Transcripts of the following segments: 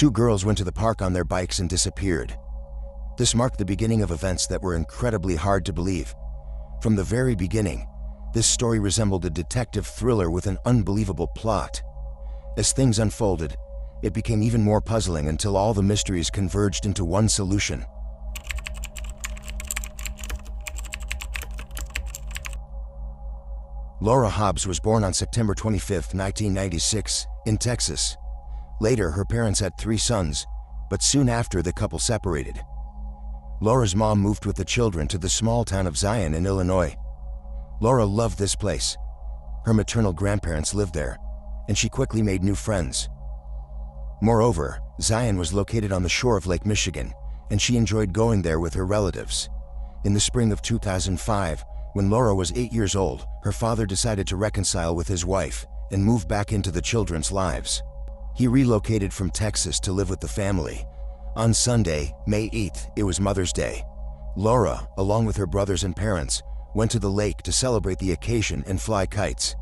Two girls went to the park on their bikes and disappeared. This marked the beginning of events that were incredibly hard to believe. From the very beginning, this story resembled a detective thriller with an unbelievable plot. As things unfolded, it became even more puzzling until all the mysteries converged into one solution. Laura Hobbs was born on September 25, 1996, in Texas. Later, her parents had 3 sons, but soon after the couple separated. Laura's mom moved with the children to the small town of Zion in Illinois. Laura loved this place. Her maternal grandparents lived there, and she quickly made new friends. Moreover, Zion was located on the shore of Lake Michigan, and she enjoyed going there with her relatives. In the spring of 2005, when Laura was 8 years old, her father decided to reconcile with his wife and move back into the children's lives. He relocated from Texas to live with the family. On Sunday, May 8th, it was Mother's Day. Laura, along with her brothers and parents, went to the lake to celebrate the occasion and fly kites.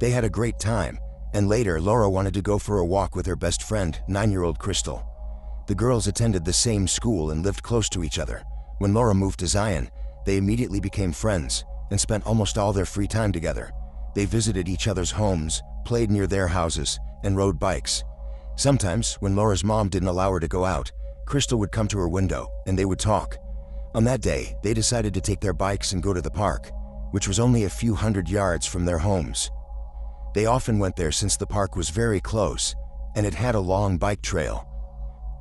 They had a great time, and later Laura wanted to go for a walk with her best friend, 9-year-old Crystal. The girls attended the same school and lived close to each other. When Laura moved to Zion, they immediately became friends and spent almost all their free time together. They visited each other's homes, played near their houses, and rode bikes. Sometimes, when Laura's mom didn't allow her to go out, Crystal would come to her window and they would talk. On that day, they decided to take their bikes and go to the park, which was only a few hundred yards from their homes. They often went there since the park was very close, and it had a long bike trail.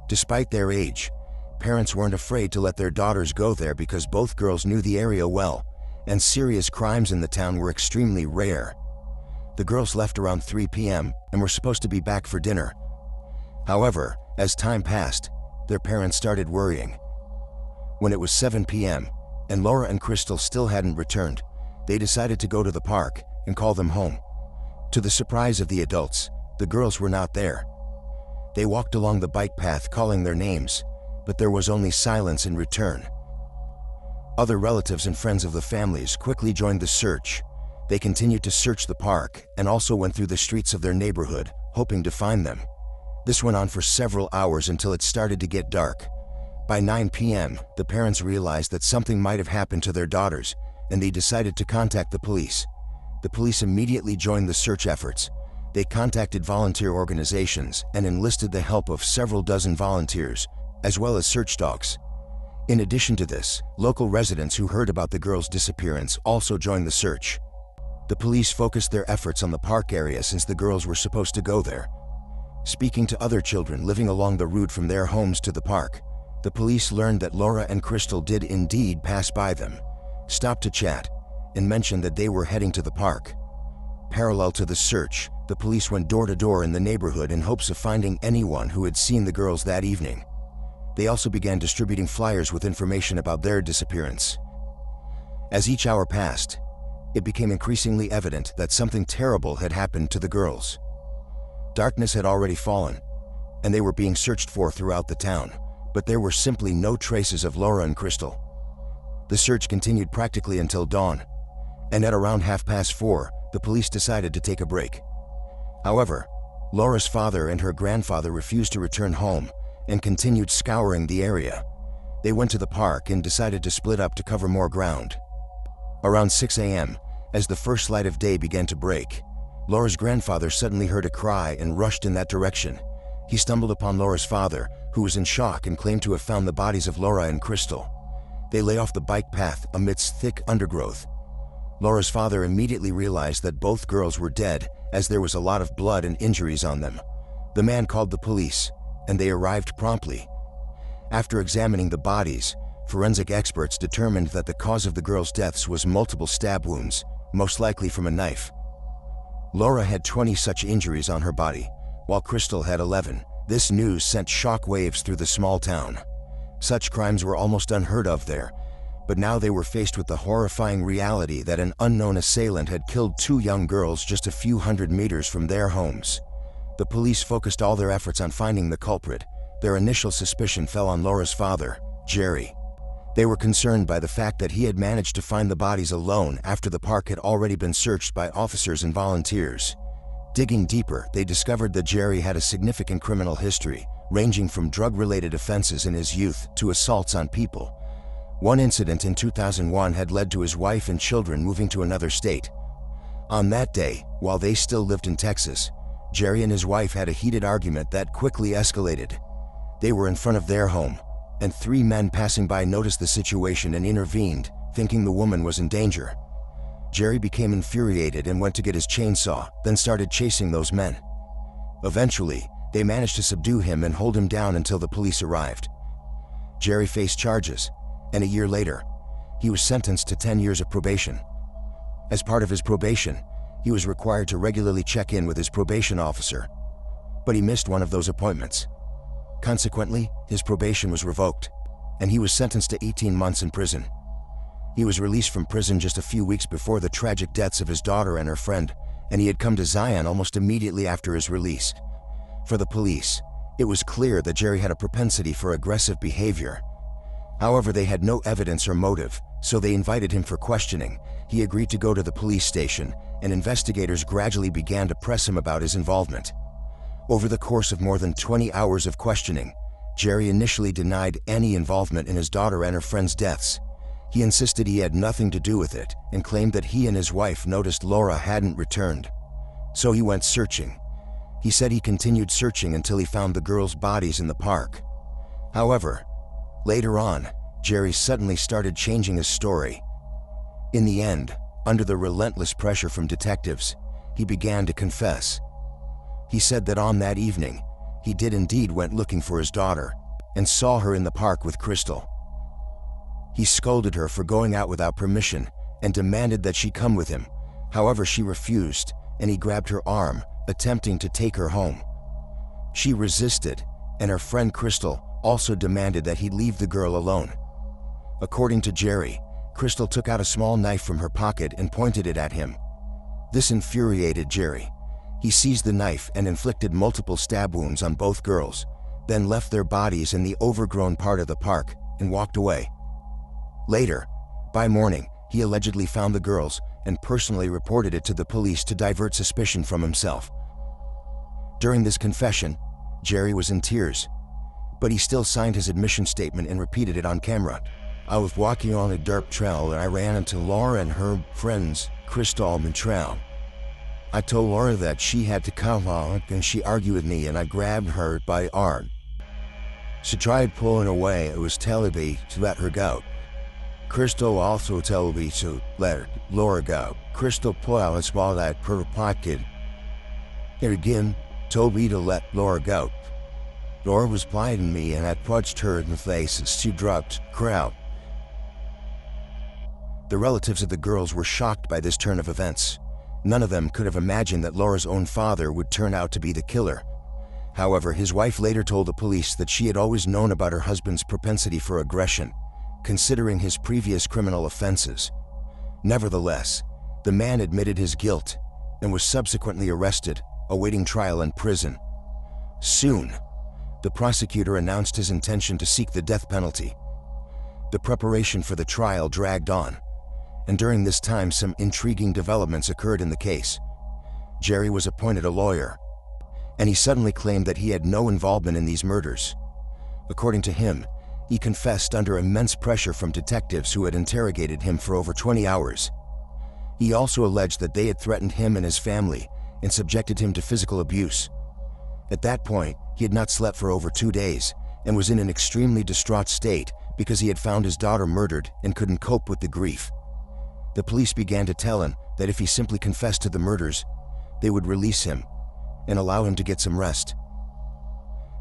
Despite their age, parents weren't afraid to let their daughters go there because both girls knew the area well, and serious crimes in the town were extremely rare. The girls left around 3 p.m. and were supposed to be back for dinner. However, as time passed, their parents started worrying. When it was 7 p.m. and Laura and Crystal still hadn't returned, they decided to go to the park and call them home. To the surprise of the adults, the girls were not there. They walked along the bike path calling their names, but there was only silence in return. Other relatives and friends of the families quickly joined the search. They continued to search the park and also went through the streets of their neighborhood, hoping to find them. This went on for several hours until it started to get dark. By 9 p.m., the parents realized that something might have happened to their daughters, and they decided to contact the police. The police immediately joined the search efforts. They contacted volunteer organizations and enlisted the help of several dozen volunteers, as well as search dogs. In addition to this, local residents who heard about the girls' disappearance also joined the search. The police focused their efforts on the park area since the girls were supposed to go there. Speaking to other children living along the route from their homes to the park, the police learned that Laura and Crystal did indeed pass by them, stopped to chat, and mentioned that they were heading to the park. Parallel to the search, the police went door to door in the neighborhood in hopes of finding anyone who had seen the girls that evening. They also began distributing flyers with information about their disappearance. As each hour passed, it became increasingly evident that something terrible had happened to the girls. Darkness had already fallen, and they were being searched for throughout the town, but there were simply no traces of Laura and Crystal. The search continued practically until dawn, and at around 4:30, the police decided to take a break. However, Laura's father and her grandfather refused to return home and continued scouring the area. They went to the park and decided to split up to cover more ground. Around 6 a.m., as the first light of day began to break, Laura's grandfather suddenly heard a cry and rushed in that direction. He stumbled upon Laura's father, who was in shock and claimed to have found the bodies of Laura and Crystal. They lay off the bike path amidst thick undergrowth. Laura's father immediately realized that both girls were dead, as there was a lot of blood and injuries on them. The man called the police, and they arrived promptly. After examining the bodies, forensic experts determined that the cause of the girls' deaths was multiple stab wounds, most likely from a knife. Laura had 20 such injuries on her body, while Crystal had 11. This news sent shock waves through the small town. Such crimes were almost unheard of there, but now they were faced with the horrifying reality that an unknown assailant had killed 2 young girls just a few hundred meters from their homes. The police focused all their efforts on finding the culprit. Their initial suspicion fell on Laura's father, Jerry. They were concerned by the fact that he had managed to find the bodies alone after the park had already been searched by officers and volunteers. Digging deeper, they discovered that Jerry had a significant criminal history, ranging from drug-related offenses in his youth to assaults on people. One incident in 2001 had led to his wife and children moving to another state. On that day, while they still lived in Texas, Jerry and his wife had a heated argument that quickly escalated. They were in front of their home, and 3 men passing by noticed the situation and intervened, thinking the woman was in danger. Jerry became infuriated and went to get his chainsaw, then started chasing those men. Eventually, they managed to subdue him and hold him down until the police arrived. Jerry faced charges, and a year later, he was sentenced to 10 years of probation. As part of his probation, he was required to regularly check in with his probation officer, but he missed one of those appointments. Consequently, his probation was revoked, and he was sentenced to 18 months in prison. He was released from prison just a few weeks before the tragic deaths of his daughter and her friend, and he had come to Zion almost immediately after his release. For the police, it was clear that Jerry had a propensity for aggressive behavior. However, they had no evidence or motive, so they invited him for questioning. He agreed to go to the police station, and investigators gradually began to press him about his involvement. Over the course of more than 20 hours of questioning, Jerry initially denied any involvement in his daughter and her friend's deaths. He insisted he had nothing to do with it and claimed that he and his wife noticed Laura hadn't returned. So he went searching. He said he continued searching until he found the girls' bodies in the park. However, later on, Jerry suddenly started changing his story. In the end, under the relentless pressure from detectives, he began to confess. He said that on that evening, he did indeed went looking for his daughter and saw her in the park with Crystal. He scolded her for going out without permission and demanded that she come with him. However, she refused, and he grabbed her arm, attempting to take her home. She resisted, and her friend Crystal also demanded that he leave the girl alone. According to Jerry, Crystal took out a small knife from her pocket and pointed it at him. This infuriated Jerry. He seized the knife and inflicted multiple stab wounds on both girls, then left their bodies in the overgrown part of the park and walked away. Later, by morning, he allegedly found the girls and personally reported it to the police to divert suspicion from himself. During this confession, Jerry was in tears, but he still signed his admission statement and repeated it on camera. "I was walking on a dirt trail and I ran into Laura and her friends, Crystal and Trail. I told Laura that she had to come out and she argued with me and I grabbed her by the arm. She tried pulling away and was telling me to let her go. Crystal also told me to let Laura go. Crystal pulled out a small knife from her pocket and again told me to let Laura go. Laura was biting me and I punched her in the face as she dropped crowd." The relatives of the girls were shocked by this turn of events. None of them could have imagined that Laura's own father would turn out to be the killer. However, his wife later told the police that she had always known about her husband's propensity for aggression, considering his previous criminal offenses. Nevertheless, the man admitted his guilt and was subsequently arrested, awaiting trial in prison. Soon, the prosecutor announced his intention to seek the death penalty. The preparation for the trial dragged on, and during this time some intriguing developments occurred in the case. Jerry was appointed a lawyer, and he suddenly claimed that he had no involvement in these murders. According to him, he confessed under immense pressure from detectives who had interrogated him for over 20 hours. He also alleged that they had threatened him and his family and subjected him to physical abuse. At that point, he had not slept for over 2 days and was in an extremely distraught state because he had found his daughter murdered and couldn't cope with the grief. The police began to tell him that if he simply confessed to the murders, they would release him and allow him to get some rest.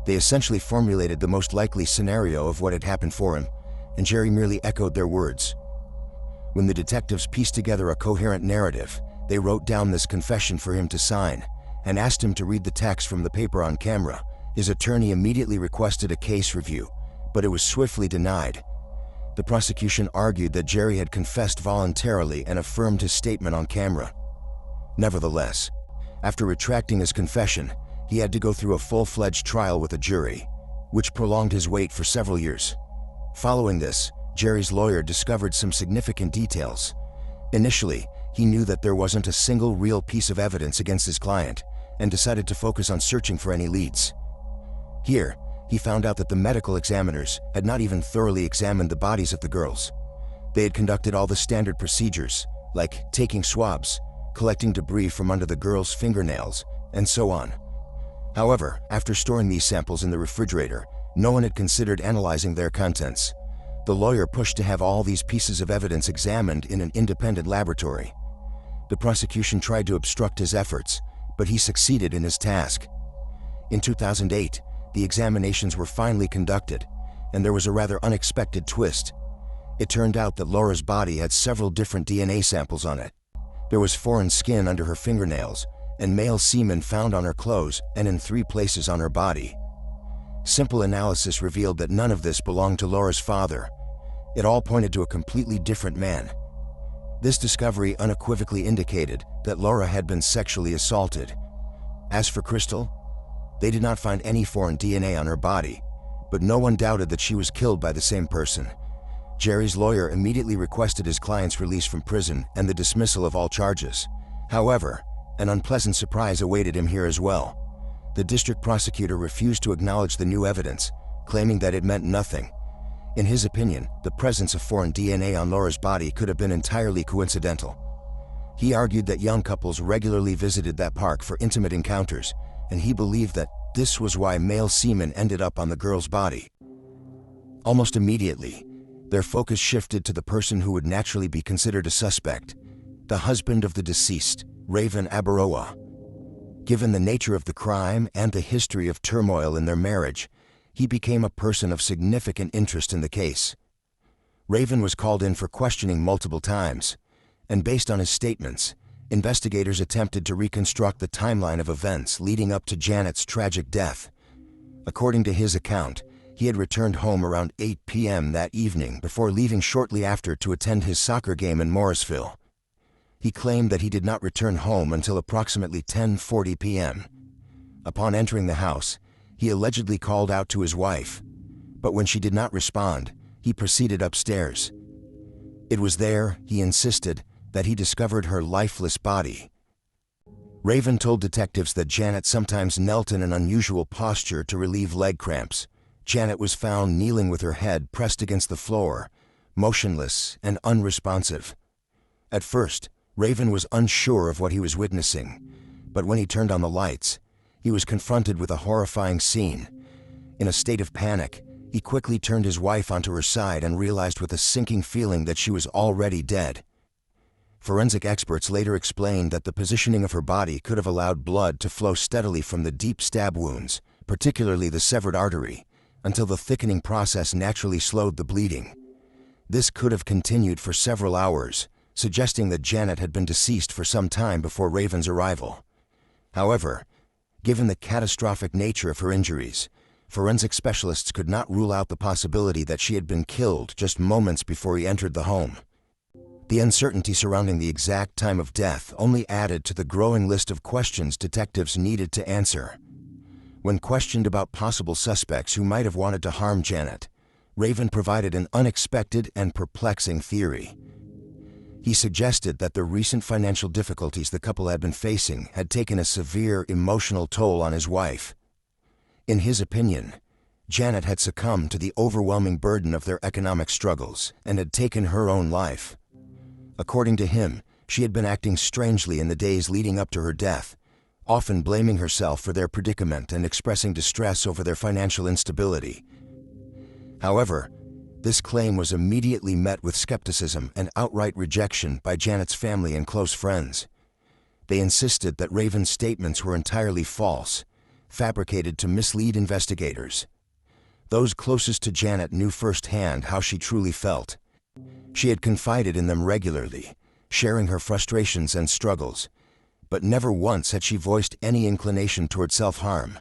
They essentially formulated the most likely scenario of what had happened for him, and Jerry merely echoed their words. When the detectives pieced together a coherent narrative, they wrote down this confession for him to sign and asked him to read the text from the paper on camera. His attorney immediately requested a case review, but it was swiftly denied. The prosecution argued that Jerry had confessed voluntarily and affirmed his statement on camera. Nevertheless, after retracting his confession, he had to go through a full-fledged trial with a jury, which prolonged his wait for several years. Following this, Jerry's lawyer discovered some significant details. Initially, he knew that there wasn't a single real piece of evidence against his client and decided to focus on searching for any leads. Here, he found out that the medical examiners had not even thoroughly examined the bodies of the girls. They had conducted all the standard procedures, like taking swabs, collecting debris from under the girls' fingernails, and so on. However, after storing these samples in the refrigerator, no one had considered analyzing their contents. The lawyer pushed to have all these pieces of evidence examined in an independent laboratory. The prosecution tried to obstruct his efforts, but he succeeded in his task. In 2008, the examinations were finally conducted, and there was a rather unexpected twist. It turned out that Laura's body had several different DNA samples on it. There was foreign skin under her fingernails, and male semen found on her clothes and in 3 places on her body. Simple analysis revealed that none of this belonged to Laura's father. It all pointed to a completely different man. This discovery unequivocally indicated that Laura had been sexually assaulted. As for Crystal, they did not find any foreign DNA on her body, but no one doubted that she was killed by the same person. Jerry's lawyer immediately requested his client's release from prison and the dismissal of all charges. However, an unpleasant surprise awaited him here as well. The district prosecutor refused to acknowledge the new evidence, claiming that it meant nothing. In his opinion, the presence of foreign DNA on Laura's body could have been entirely coincidental. He argued that young couples regularly visited that park for intimate encounters, and he believed that this was why male semen ended up on the girl's body. Almost immediately, their focus shifted to the person who would naturally be considered a suspect, the husband of the deceased, Raven Abaroa. Given the nature of the crime and the history of turmoil in their marriage, he became a person of significant interest in the case. Raven was called in for questioning multiple times, and based on his statements, investigators attempted to reconstruct the timeline of events leading up to Janet's tragic death. According to his account, he had returned home around 8 p.m. that evening before leaving shortly after to attend his soccer game in Morrisville. He claimed that he did not return home until approximately 10:40 p.m. Upon entering the house, he allegedly called out to his wife, but when she did not respond, he proceeded upstairs. It was there, he insisted, that he discovered her lifeless body. Raven told detectives that Janet sometimes knelt in an unusual posture to relieve leg cramps. Janet was found kneeling with her head pressed against the floor, motionless and unresponsive. At first, Raven was unsure of what he was witnessing, but when he turned on the lights, he was confronted with a horrifying scene. In a state of panic, he quickly turned his wife onto her side and realized with a sinking feeling that she was already dead. Forensic experts later explained that the positioning of her body could have allowed blood to flow steadily from the deep stab wounds, particularly the severed artery, until the thickening process naturally slowed the bleeding. This could have continued for several hours, suggesting that Janet had been deceased for some time before Raven's arrival. However, given the catastrophic nature of her injuries, forensic specialists could not rule out the possibility that she had been killed just moments before he entered the home. The uncertainty surrounding the exact time of death only added to the growing list of questions detectives needed to answer. When questioned about possible suspects who might have wanted to harm Janet, Raven provided an unexpected and perplexing theory. He suggested that the recent financial difficulties the couple had been facing had taken a severe emotional toll on his wife. In his opinion, Janet had succumbed to the overwhelming burden of their economic struggles and had taken her own life. According to him, she had been acting strangely in the days leading up to her death, often blaming herself for their predicament and expressing distress over their financial instability. However, this claim was immediately met with skepticism and outright rejection by Janet's family and close friends. They insisted that Raven's statements were entirely false, fabricated to mislead investigators. Those closest to Janet knew firsthand how she truly felt. She had confided in them regularly, sharing her frustrations and struggles, but never once had she voiced any inclination toward self-harm.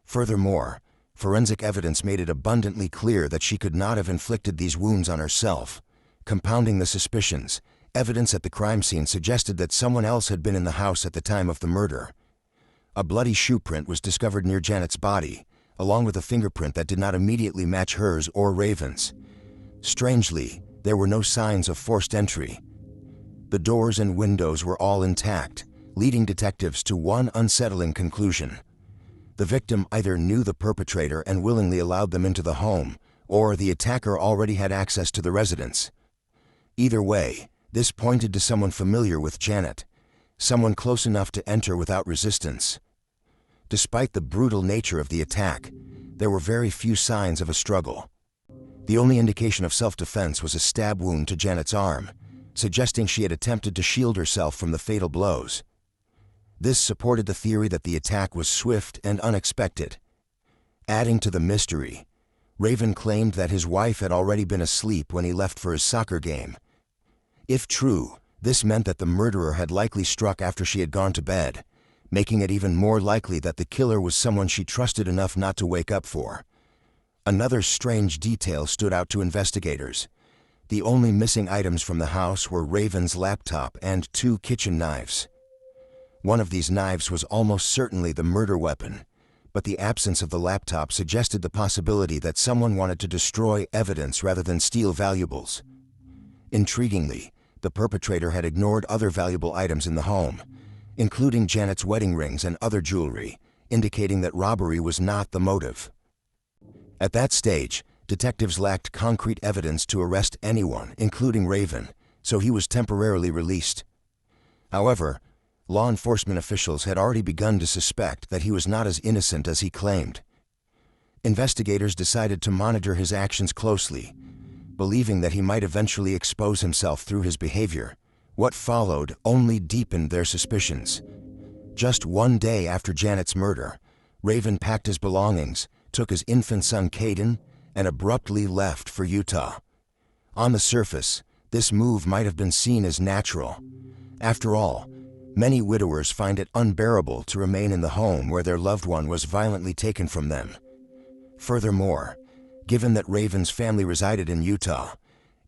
Furthermore, forensic evidence made it abundantly clear that she could not have inflicted these wounds on herself. Compounding the suspicions, evidence at the crime scene suggested that someone else had been in the house at the time of the murder. A bloody shoe print was discovered near Janet's body, along with a fingerprint that did not immediately match hers or Raven's. Strangely, there were no signs of forced entry. The doors and windows were all intact, leading detectives to one unsettling conclusion. The victim either knew the perpetrator and willingly allowed them into the home, or the attacker already had access to the residence. Either way, this pointed to someone familiar with Janet, someone close enough to enter without resistance. Despite the brutal nature of the attack, there were very few signs of a struggle. The only indication of self-defense was a stab wound to Janet's arm, suggesting she had attempted to shield herself from the fatal blows. This supported the theory that the attack was swift and unexpected. Adding to the mystery, Raven claimed that his wife had already been asleep when he left for his soccer game. If true, this meant that the murderer had likely struck after she had gone to bed, making it even more likely that the killer was someone she trusted enough not to wake up for. Another strange detail stood out to investigators. The only missing items from the house were Raven's laptop and 2 kitchen knives. One of these knives was almost certainly the murder weapon, but the absence of the laptop suggested the possibility that someone wanted to destroy evidence rather than steal valuables. Intriguingly, the perpetrator had ignored other valuable items in the home, including Janet's wedding rings and other jewelry, indicating that robbery was not the motive. At that stage, detectives lacked concrete evidence to arrest anyone, including Raven, so he was temporarily released. However, law enforcement officials had already begun to suspect that he was not as innocent as he claimed. Investigators decided to monitor his actions closely, believing that he might eventually expose himself through his behavior. What followed only deepened their suspicions. Just one day after Janet's murder, Raven packed his belongings, took his infant son Caden, and abruptly left for Utah. On the surface, this move might have been seen as natural. After all, many widowers find it unbearable to remain in the home where their loved one was violently taken from them. Furthermore, given that Raven's family resided in Utah,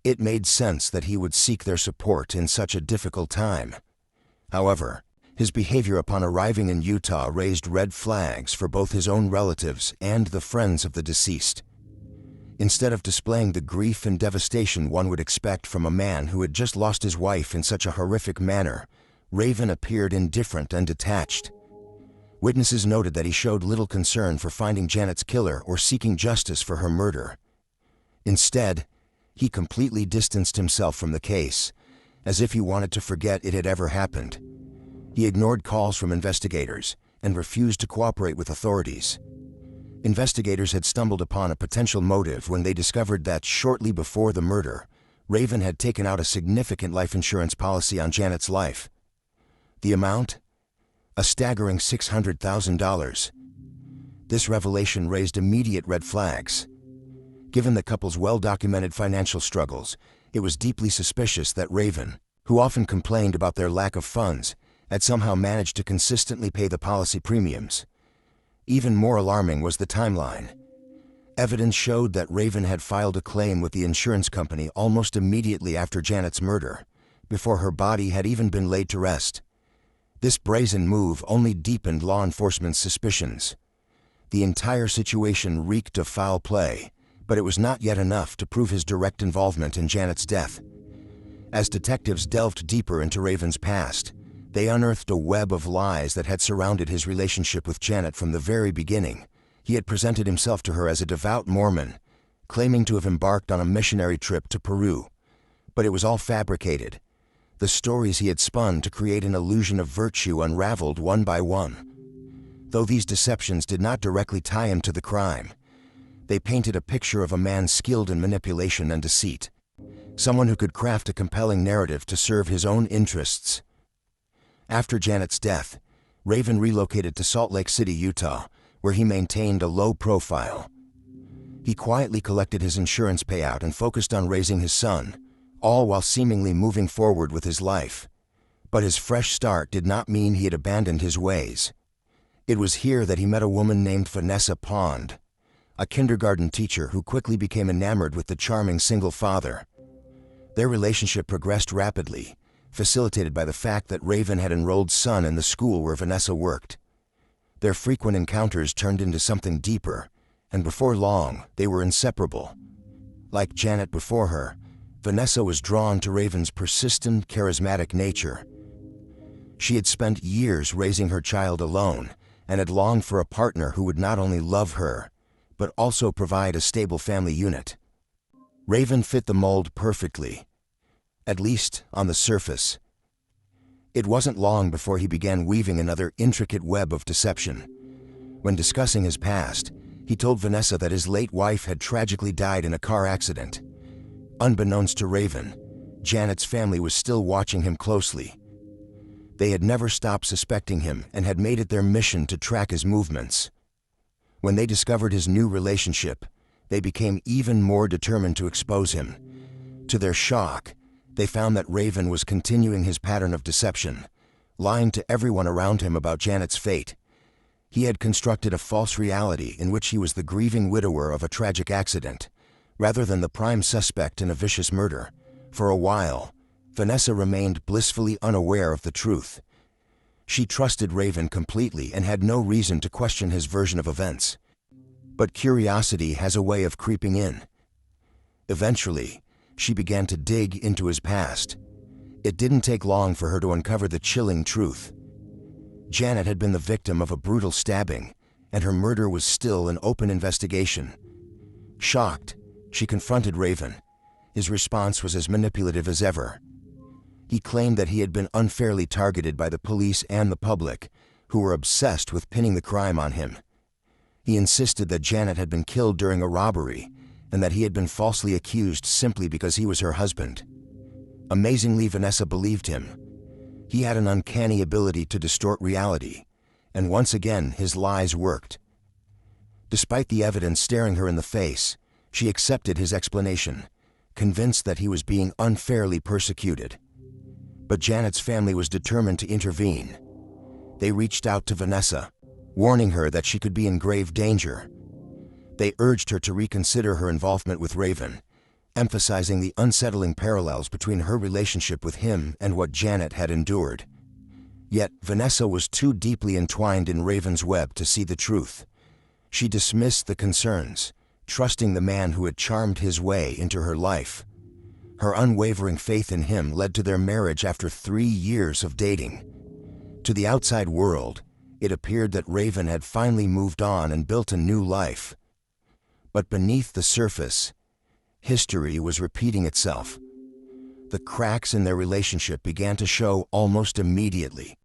it made sense that he would seek their support in such a difficult time. However, his behavior upon arriving in Utah raised red flags for both his own relatives and the friends of the deceased. Instead of displaying the grief and devastation one would expect from a man who had just lost his wife in such a horrific manner, Raven appeared indifferent and detached. Witnesses noted that he showed little concern for finding Janet's killer or seeking justice for her murder. Instead, he completely distanced himself from the case, as if he wanted to forget it had ever happened. He ignored calls from investigators and refused to cooperate with authorities. Investigators had stumbled upon a potential motive when they discovered that shortly before the murder, Raven had taken out a significant life insurance policy on Janet's life. The amount? A staggering $600,000. This revelation raised immediate red flags. Given the couple's well-documented financial struggles, it was deeply suspicious that Raven, who often complained about their lack of funds, had somehow managed to consistently pay the policy premiums. Even more alarming was the timeline. Evidence showed that Raven had filed a claim with the insurance company almost immediately after Janet's murder, before her body had even been laid to rest. This brazen move only deepened law enforcement's suspicions. The entire situation reeked of foul play, but it was not yet enough to prove his direct involvement in Janet's death. As detectives delved deeper into Raven's past, they unearthed a web of lies that had surrounded his relationship with Janet from the very beginning. He had presented himself to her as a devout Mormon, claiming to have embarked on a missionary trip to Peru. But it was all fabricated. The stories he had spun to create an illusion of virtue unraveled one by one. Though these deceptions did not directly tie him to the crime, they painted a picture of a man skilled in manipulation and deceit, someone who could craft a compelling narrative to serve his own interests. After Janet's death, Raven relocated to Salt Lake City, Utah, where he maintained a low profile. He quietly collected his insurance payout and focused on raising his son, all while seemingly moving forward with his life. But his fresh start did not mean he had abandoned his ways. It was here that he met a woman named Vanessa Pond, a kindergarten teacher who quickly became enamored with the charming single father. Their relationship progressed rapidly, facilitated by the fact that Raven had enrolled son in the school where Vanessa worked. Their frequent encounters turned into something deeper, and before long, they were inseparable. Like Janet before her, Vanessa was drawn to Raven's persistent, charismatic nature. She had spent years raising her child alone, and had longed for a partner who would not only love her, but also provide a stable family unit. Raven fit the mold perfectly, at least on the surface. It wasn't long before he began weaving another intricate web of deception. When discussing his past, he told Vanessa that his late wife had tragically died in a car accident. Unbeknownst to Raven, Janet's family was still watching him closely. They had never stopped suspecting him and had made it their mission to track his movements. When they discovered his new relationship, they became even more determined to expose him. To their shock, they found that Raven was continuing his pattern of deception, lying to everyone around him about Janet's fate. He had constructed a false reality in which he was the grieving widower of a tragic accident, rather than the prime suspect in a vicious murder. For a while, Vanessa remained blissfully unaware of the truth. She trusted Raven completely and had no reason to question his version of events. But curiosity has a way of creeping in. Eventually, she began to dig into his past. It didn't take long for her to uncover the chilling truth. Janet had been the victim of a brutal stabbing, and her murder was still an open investigation. Shocked, she confronted Raven. His response was as manipulative as ever. He claimed that he had been unfairly targeted by the police and the public, who were obsessed with pinning the crime on him. He insisted that Janet had been killed during a robbery, and that he had been falsely accused simply because he was her husband. Amazingly, Vanessa believed him. He had an uncanny ability to distort reality, and once again his lies worked. Despite the evidence staring her in the face, she accepted his explanation, convinced that he was being unfairly persecuted. But Janet's family was determined to intervene. They reached out to Vanessa, warning her that she could be in grave danger. They urged her to reconsider her involvement with Raven, emphasizing the unsettling parallels between her relationship with him and what Janet had endured. Yet Vanessa was too deeply entwined in Raven's web to see the truth. She dismissed the concerns, trusting the man who had charmed his way into her life. Her unwavering faith in him led to their marriage after 3 years of dating. To the outside world, it appeared that Raven had finally moved on and built a new life. But beneath the surface, history was repeating itself. The cracks in their relationship began to show almost immediately.